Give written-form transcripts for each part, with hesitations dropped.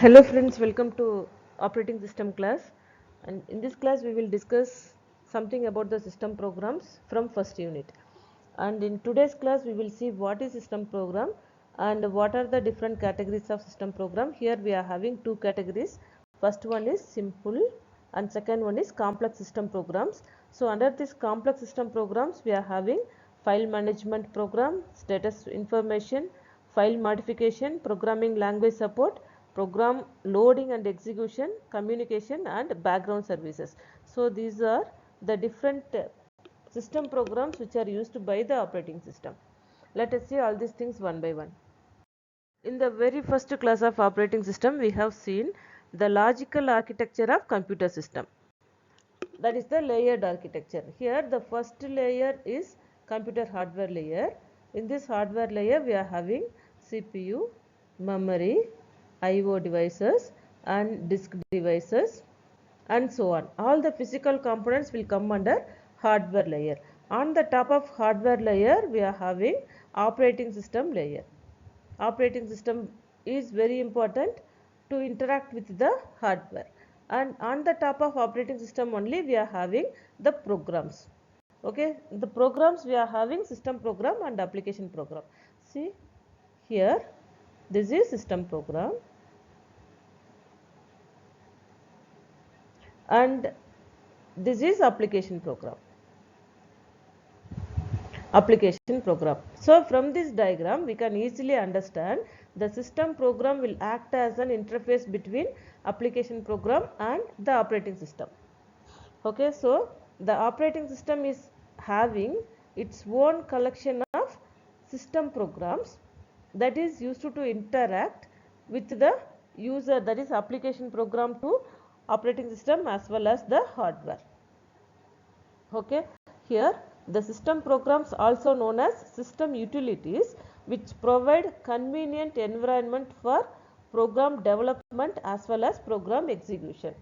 Hello friends, welcome to operating system class, and in this class we will discuss something about the system programs from first unit. And in today's class we will see what is system program and what are the different categories of system program. Here we are having two categories. First one is simple and second one is complex system programs. So under this complex system programs we are having file management program, status information, file modification, programming language support, program loading and execution, communication and background services. So these are the different system programs which are used by the operating system. Let us see all these things one by one. In the very first class of operating system, we have seen the logical architecture of computer system. That is the layered architecture. Here the first layer is computer hardware layer. In this hardware layer we are having CPU, memory, IO devices and disk devices and so on. All the physical components will come under hardware layer. On the top of hardware layer we are having operating system layer. Operating system is very important to interact with the hardware, and on the top of operating system only we are having the programs. Okay, the programs we are having system program and application program. See here, this is system program and this is application program. So from this diagram we can easily understand the system program will act as an interface between application program and the operating system. Okay, so the operating system is having its own collection of system programs that is used to interact with the user, that is application program to operating system as well as the hardware. Okay, here the system programs, also known as system utilities, which provide convenient environment for program development as well as program execution.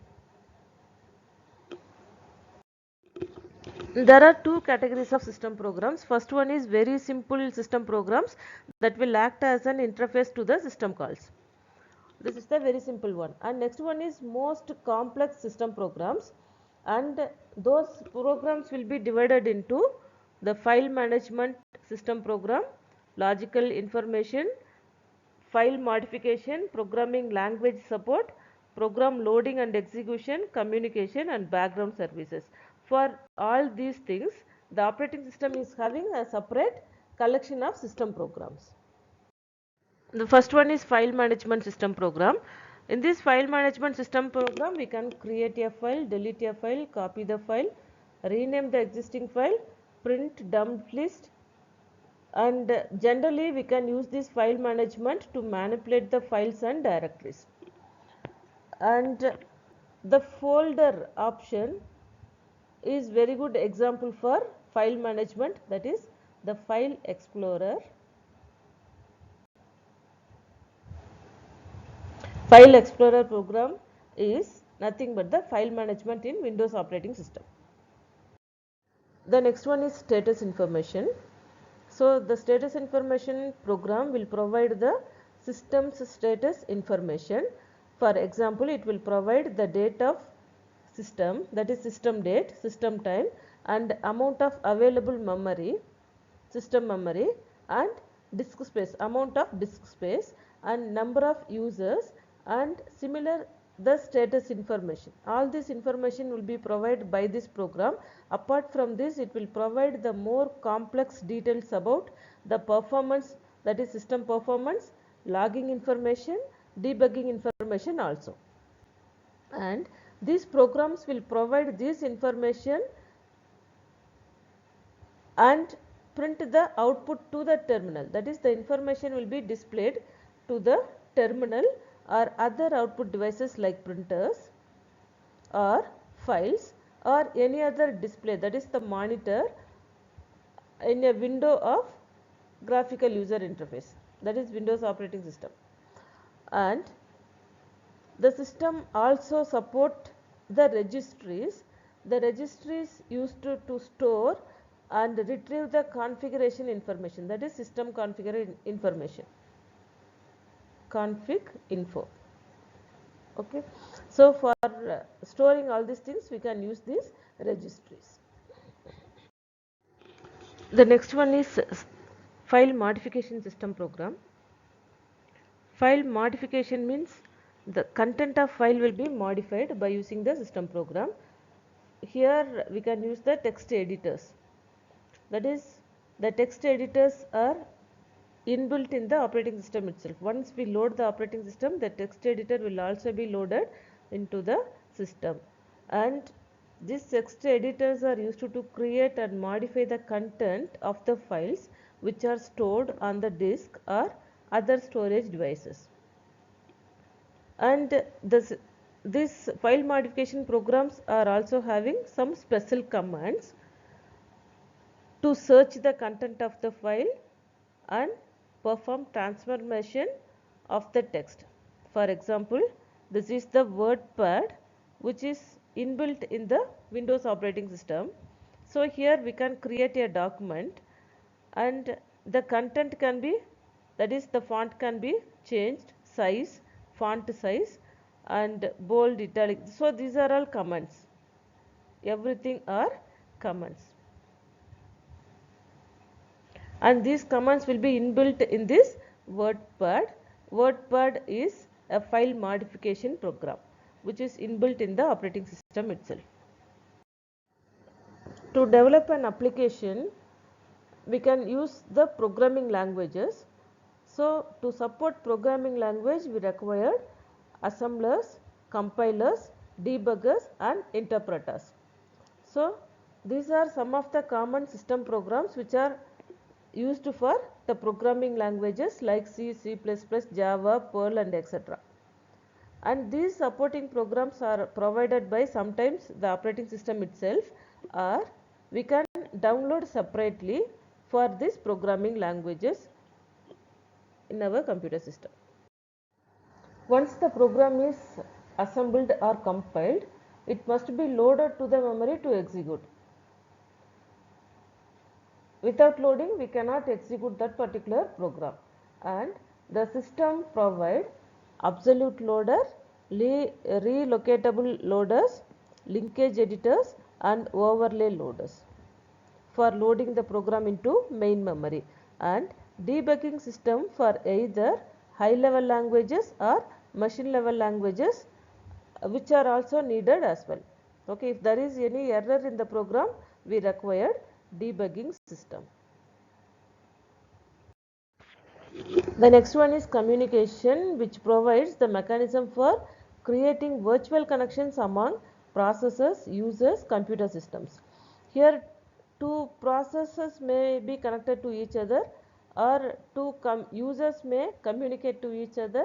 There are two categories of system programs. First one is very simple system programs that will act as an interface to the system calls. This is the very simple one. And next one is most complex system programs, and those programs will be divided into the file management system program, logical information, file modification, programming language support, program loading and execution, communication and background services. For all these things, the operating system is having a separate collection of system programs. The first one is file management system program. In this file management system program, we can create a file, delete a file, copy the file, rename the existing file, print dumped list, and generally we can use this file management to manipulate the files and directories. And the folder option is very good example for file management, that is the file explorer. File Explorer program is nothing but the file management in Windows operating system. The next one is status information. So the status information program will provide the system's status information. For example, it will provide the date of system, that is system date, system time, and amount of available memory, system memory, and disk space, amount of disk space, and number of users, and similar the status information. All this information will be provided by this program. Apart from this, it will provide the more complex details about the performance, that is system performance, logging information, debugging information also. And these programs will provide this information and print the output to the terminal, that is the information will be displayed to the terminal or other output devices like printers or files or any other display, that is the monitor, in a window of graphical user interface, that is Windows operating system. And the system also support the registries. The registries used to store and retrieve the configuration information, that is system configuration information, config info. Okay, so for storing all these things we can use these registries. The next one is file modification system program. File modification means the content of file will be modified by using the system program. Here we can use the text editors. That is, the text editors are inbuilt in the operating system itself. Once we load the operating system, the text editor will also be loaded into the system. And these text editors are used to create and modify the content of the files which are stored on the disk or other storage devices. And these file modification programs are also having some special commands to search the content of the file and perform transformation of the text. For example, this is the WordPad which is inbuilt in the Windows operating system. So here we can create a document and the content can be, that is the font can be changed, size, font size and bold, italic. So these are all commands. Everything are commands. And these commands will be inbuilt in this WordPad. WordPad is a file modification program which is inbuilt in the operating system itself. To develop an application, we can use the programming languages. So to support programming language, we required assemblers, compilers, debuggers and interpreters. So these are some of the common system programs which are used for the programming languages like C, C++, Java, Perl and etc. And these supporting programs are provided by sometimes the operating system itself, or we can download separately for these programming languages in our computer system. Once the program is assembled or compiled, it must be loaded to the memory to execute. Without loading, we cannot execute that particular program. And the system provides absolute loader, relocatable loaders, linkage editors and overlay loaders for loading the program into main memory, and debugging system for either high level languages or machine level languages, which are also needed as well. Okay, if there is any error in the program, we require debugging system. The next one is communication, which provides the mechanism for creating virtual connections among processors, users, computer systems. Here two processors may be connected to each other, or two users may communicate to each other,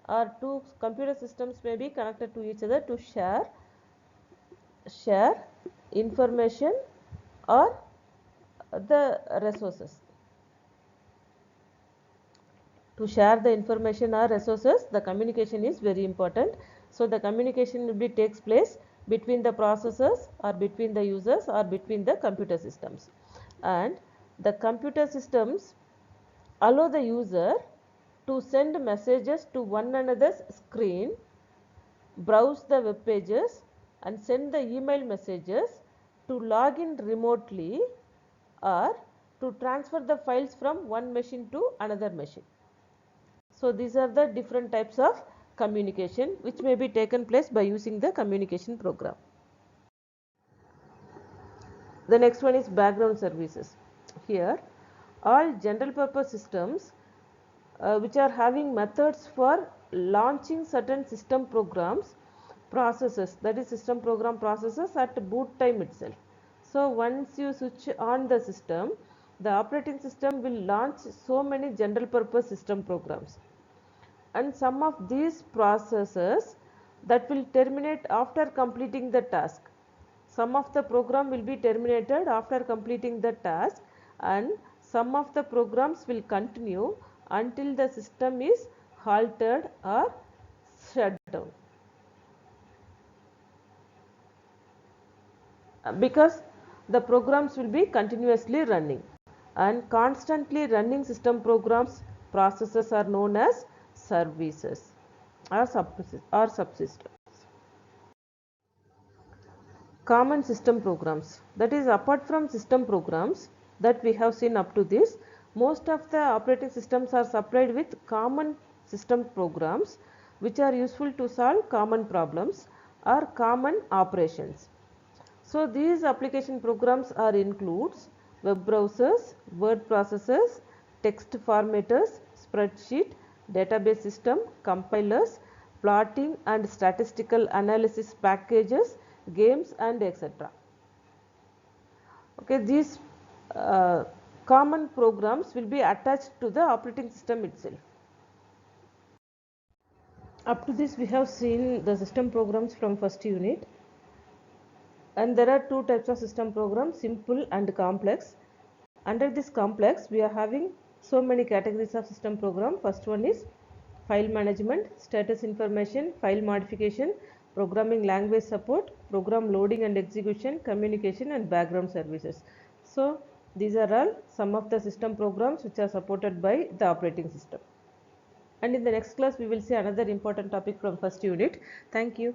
or two computer systems may be connected to each other to share information or the resources. To share the information or resources, the communication is very important. So the communication will be takes place between the processors or between the users or between the computer systems. And the computer systems allow the user to send messages to one another's screen, browse the web pages and send the email messages, to log in remotely, or to transfer the files from one machine to another machine. So these are the different types of communication which may be taken place by using the communication program. The next one is background services. Here all general purpose systems which are having methods for launching certain system programs, processes, that is system program processes at boot time itself. So once you switch on the system, the operating system will launch so many general purpose system programs, and some of these processes that will terminate after completing the task. Some of the program will be terminated after completing the task, and some of the programs will continue until the system is halted or shut down. Because the programs will be continuously running, and constantly running system programs processes are known as services. or subsystems. Common system programs, that is, apart from system programs that we have seen up to this, most of the operating systems are supplied with common system programs which are useful to solve common problems or common operations. So these application programs are includes web browsers, word processors, text formatters, spreadsheet, database system, compilers, plotting and statistical analysis packages, games and etc. Okay, these uh, common programs will be attached to the operating system itself. Up to this we have seen the system programs from first unit, and there are two types of system programs, simple and complex. Under this complex we are having so many categories of system program. First one is file management, status information, file modification, programming language support, program loading and execution, communication and background services. So these are all some of the system programs which are supported by the operating system. And in the next class we will see another important topic from first unit. Thank you.